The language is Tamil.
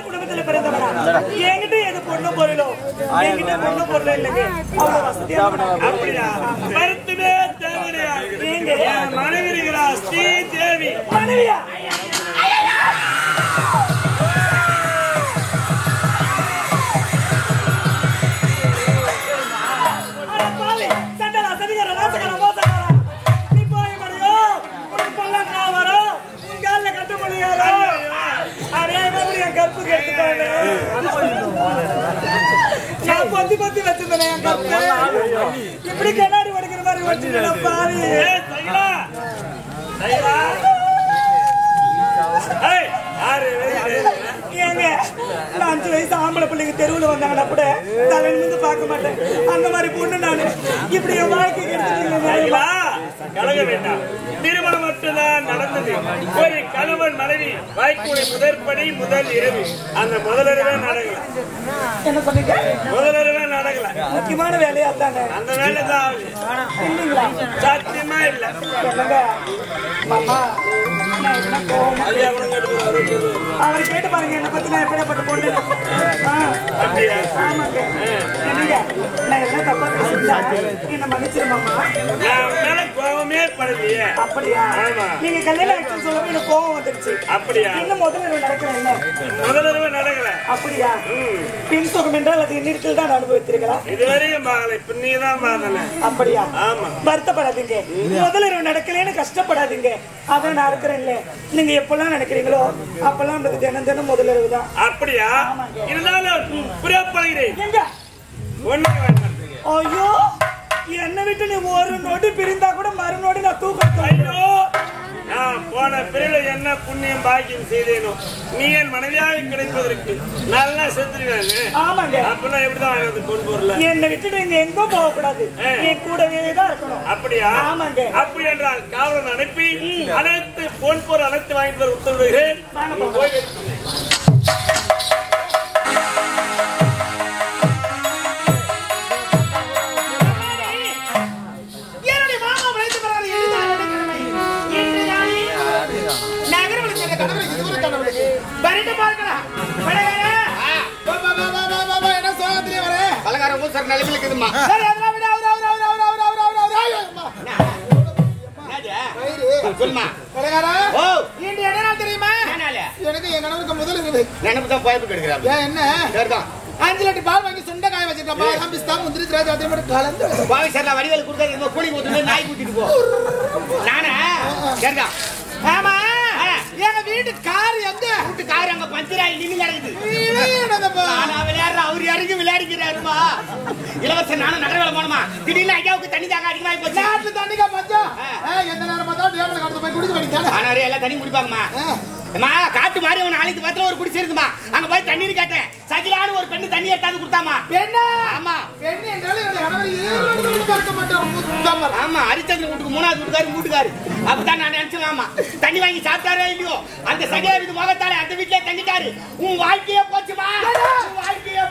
குடும்பத்துல பிறந்தவனா என்கிட்ட எது பொண்ணு பொருளும் என்கிட்ட பொண்ணு பொருள் இல்லைங்க. அவ்வளவு வசதியா அப்படியா? மருத்துவே தேவையா? மனைவி இருக்கிறா ஸ்ரீ தேவி. மனைவியா? இப்படி கண்ணாடி உடைக்கிற மாதிரி பாரு. 5 வயசு ஆம்பளை பிள்ளைங்க தெருவுல வந்தாங்கன்னா கூட தலையிலிருந்து பார்க்க மாட்டேன். அந்த மாதிரி பொண்ணு நானு. இப்படி என் வாழ்க்கை கிடைச்சிட்டீங்களா? கலக வேண்டாம். திருமணம் மட்டும்தான் நடந்தது. ஒரு கணவன் மனைவி வாய்க்குழி முதற்படி முதல் இரவு. அந்த முதலிரவே நடக்கல. என்ன சொன்னீங்க? முதலிரவே நடக்கல. முக்கியமான வேலையா தானே? அந்த வேலை தான் இல்லைங்களா? சாத்தியமா இல்ல. அவரை கேட்டு பாருங்க என்ன பத்தி நான் எப்படிப்பட்ட பொண்ணு. என்ன மன்னிச்சிருமாமா? கோபமே படலையே. அப்படியா? நீங்க கல்யாணம் சொல்லவும் எனக்கு கோபம் வந்துருச்சு. அப்படியா? இன்னும் முதலிரவு நடக்கல. முதலிரவு நடக்கல. அப்படியா? பின் சுகம் என்றால் அது என்னிடத்தில் தான் அனுபவித்திருக்கலாம். இதுவரையும் இப்ப நீ தான் பாதல. அப்படியா? ஆமா. வருத்தப்படாதீங்க. முதலிரவு நடக்கலன்னு கஷ்டப்படாதீங்க. அதான் நான் இருக்கிறேன். நீங்க எப்பெல்லாம் நினைக்கிறீங்களோ அப்பெல்லாம் தினம் தினம் முதலிரவு தான். அப்படியா? இருந்தாலும் புறப்படுகிறேன். ஐயோ, என்ன விட்டு நீ ஒரு நொடி பிரிந்தா கூட மறுநொடி நான் தூக்கம். ஐயோ, நான் போன பிறகு என்ன புண்ணியம் பாக்கியம் செய்தேனோ நீ என் மனைவியாக கிடைப்பதற்கு நல்லா செத்துருவாங்க. ஆமாங்க. அப்பெல்லாம் எப்படிதான் கொண்டு போறல. என்னை விட்டுட்டு இங்க எங்கோ போக கூடாது. என் கூடவே தான் இருக்கணும். அப்படியா? ஆமாங்க. அப்படி என்றால் காவலன் அனுப்பி அனைத்து போன் போர் அனைத்து வாங்கிட்டு வர உத்தரவிடுகிறேன். என்ன 5 லிட்டர் பால் வாங்கி சுண்ட காய வச்சிருக்கா. முந்திரி வடிவேல் கொடுத்தா கூலி கொடுத்து நாய் கூட்டிட்டு போ. நானே கேட்கா. ஆமா, எங்க வீட்டு கார் எங்க? வீட்டு கார் அங்க பஞ்சராயி நின்னு கிடக்குது. விளையாடுற அவரு யாருக்கு விளையாடிக்கிறாருமா? இலவச நானும் நகர வேலை போனமா. திடீர்னு ஐயாவுக்கு தண்ணி தாங்க அதிகமாகி போச்சு. நாட்டு தண்ணிக்கா பஞ்சம். எந்த நேரம் பார்த்தா டேபிள் கடந்து போய் குடிச்சு பண்ணிட்டாங்க. ஆனா எல்லாம் தண்ணி குடிப்பாங்கம்மா. காட்டு மாதிரி அவன் நாளைக்கு பத்திரம் ஒரு குடிச்சு இருக்குமா. அங்க போய் தண்ணீர் கேட்டேன். சகிலான்னு ஒரு பெண்ணு தண்ணி எடுத்தாந்து கொடுத்தாமா. ஆமா, ஆமா. ஹரிச்சந்திரன் வீட்டுக்கு 3வது வீட்டுக்காரு அப்பதான் நான் நினைச்சேன். ஆமா, தண்ணி வாங்கி சாப்பிட்டாரே இல்லையோ அந்த சகிலா வீட்டு முகத்தாலே அந்த வீட்டுல தங்கிட்டாரு. உன் வாழ்க்கையே போச்சுமா. வாழ்க்கையே